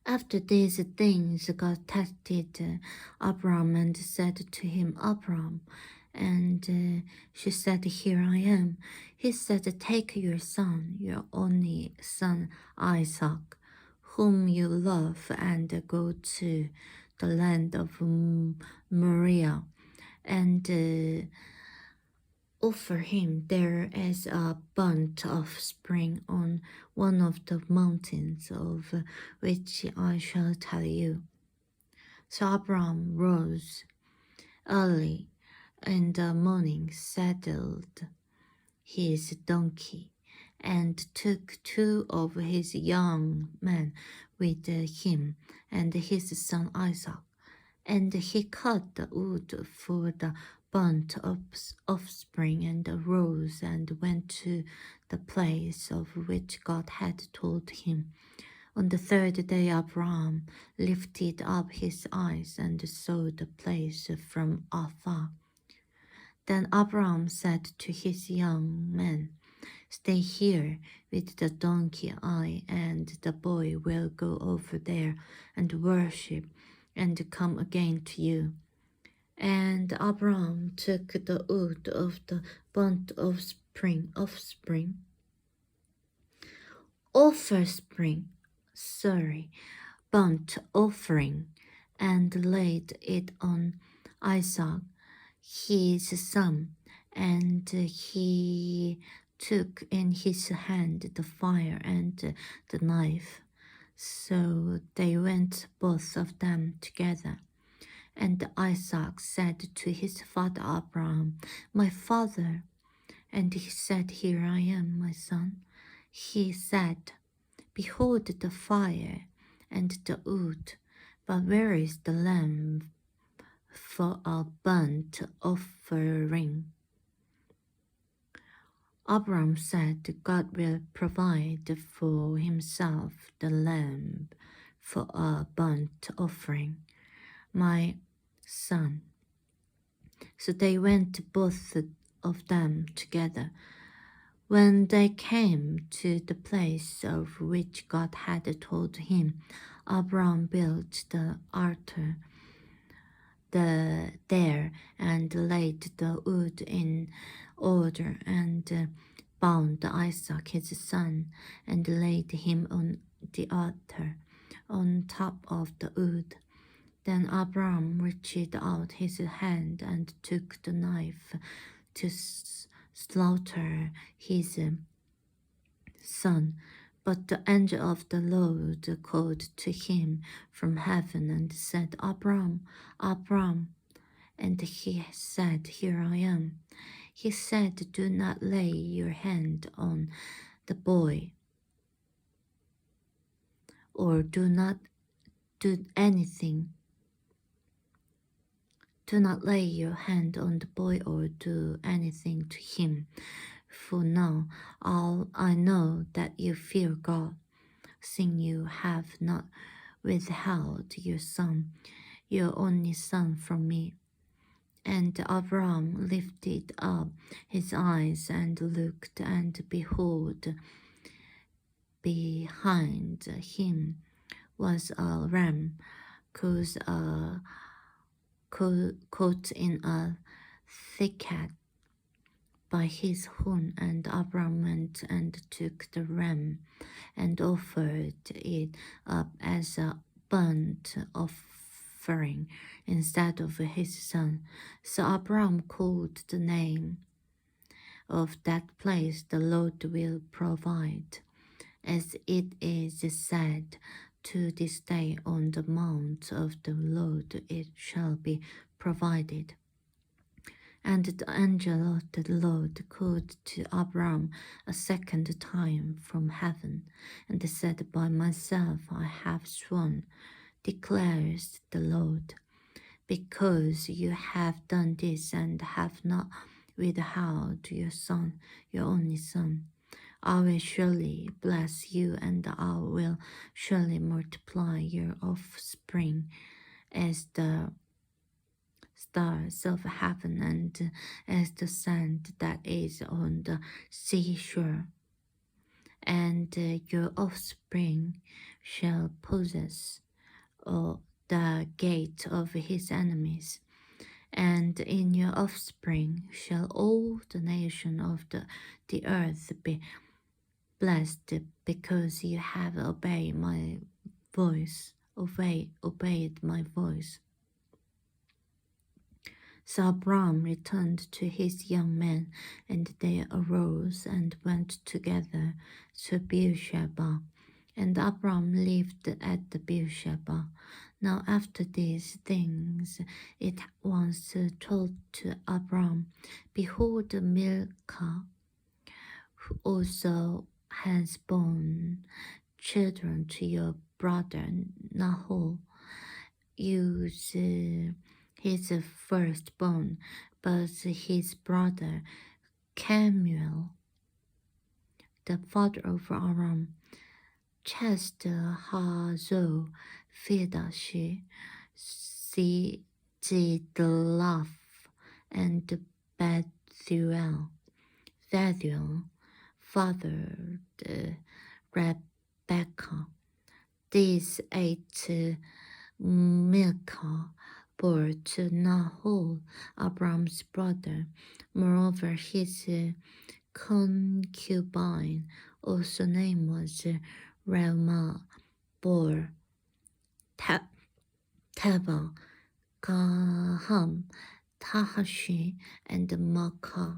After these things, God tested Abram and said to him, Abram. And she said, Here I am. He said, Take your son, your only son Isaac, whom you love, and go to the land of Moriah, and offer him there as a burnt offering on one of the mountains of which I shall tell you. So Abram rose early in the morning, saddled his donkey, and took two of his young men with him and his son Isaac. And he cut the wood for the burnt offspring and arose and went to the place of which God had told him. On the third day, Abraham lifted up his eyes and saw the place from afar. Then Abraham said to his young men, Stay here with the donkey. I and the boy will go over there and worship and come again to you. And Abraham took the wood of the burnt offspring, burnt offering, and laid it on Isaac, his son, and he took in his hand the fire and the knife. So they went both of them together. And Isaac said to his father Abraham, My father. And he said, Here I am, my son. He said, Behold the fire and the wood, but where is the lamb for a burnt offering? Abraham said, God will provide for himself the lamb for a burnt offering, my son. So they went both of them together. When they came to the place of which God had told him, Abraham built the altar there and laid the wood in order and bound Isaac his son and laid him on the altar on top of the wood. Then Abraham reached out his hand and took the knife to slaughter his son. But the angel of the Lord called to him from heaven and said, Abraham, Abraham. And he said, Here I am. He said, Do not lay your hand on the boy, or do not do anything. Do not lay your hand on the boy or do anything to him. For now I know that you fear God, seeing you have not withheld your son, your only son, from me. And Abraham lifted up his eyes and looked, and behold, behind him was a ram caught in a thicket by his horn. And Abraham went and took the ram and offered it up as a burnt offering instead of his son. So Abraham called the name of that place, The Lord Will Provide, as it is said, to this day, on the mount of the Lord it shall be provided. And the angel of the Lord called to Abram a second time from heaven, and said, By myself I have sworn, declares the Lord, because you have done this and have not withheld your son, your only son. I will surely bless you, and I will surely multiply your offspring as the stars of heaven and as the sand that is on the seashore. and your offspring shall possess the gate of his enemies. And in your offspring shall all the nation of the earth be blessed, because you have obeyed my voice, obeyed my voice. So Abram returned to his young men, and they arose and went together to Beersheba. And Abram lived at the Beersheba. Now after these things it was told to Abram, behold, Milcah who also has borne children to your brother Nahor. Use his firstborn, but his brother Kemuel, the father of Aram, chased Hazor, Fedash, Zidlaf, and Bethuel. Bethuel fathered Rebekah. These 8 Milcah bore to Nahor, Abram's brother. Moreover, his concubine, also name was Reumah, bore Tebah, Gaham, Tahashi, and Makkah.